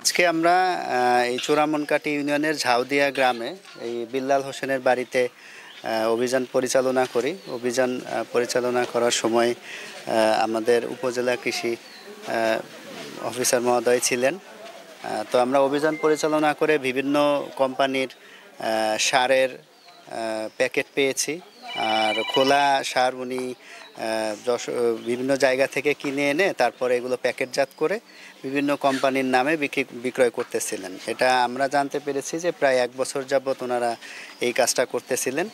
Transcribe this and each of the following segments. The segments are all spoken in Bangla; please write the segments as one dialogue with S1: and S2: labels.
S1: আজকে আমরা এই চূড়ামনকাটি ইউনিয়নের ঝাউদিয়া গ্রামে এই বিল্লাল হোসেনের বাড়িতে অভিযান পরিচালনা করি। অভিযান পরিচালনা করার সময় আমাদের উপজেলা কৃষি অফিসার মহোদয় ছিলেন। তো আমরা অভিযান পরিচালনা করে বিভিন্ন কোম্পানির সারের প্যাকেট পেয়েছি। আর খোলা সার উনি বিভিন্ন জায়গা থেকে কিনে এনে তারপরে এগুলো প্যাকেটজাত করে বিভিন্ন কোম্পানির নামে বিক্রয় করতেছিলেন। এটা আমরা জানতে পেরেছি যে প্রায় 1 বছর যাবৎ ওনারা এই কাজটা করতেছিলেন।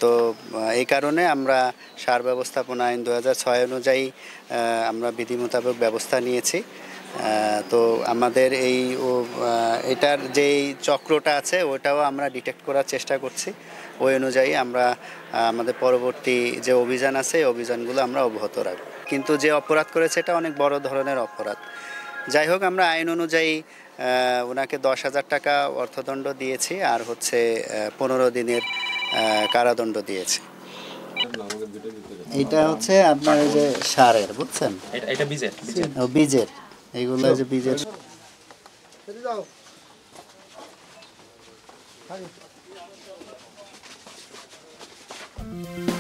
S1: তো এই কারণে আমরা সার ব্যবস্থাপনা আইন 2006 অনুযায়ী আমরা বিধি মোতাবেক ব্যবস্থা নিয়েছি। তো আমাদের এটার যেই চক্রটা আছে ওটাও আমরা ডিটেক্ট করার চেষ্টা করছি। ওই অনুযায়ী আমরা আমাদের পরবর্তী যে অভিযান আছে এই অভিযানগুলো আমরা অব্যাহত রাখব। কিন্তু যে অপরাধ করেছে এটা অনেক বড় ধরনের অপরাধ। যাই হোক, আমরা আইন অনুযায়ী ওনাকে 10,000 টাকা অর্থদণ্ড দিয়েছি আর 15 দিনের কারাদণ্ড দিয়েছি। এটা হচ্ছে আপনার এই যে সারের, বুঝছেন,
S2: এটা বীজের
S1: বীজের, এইগুলো যে বীজের।
S3: Hi.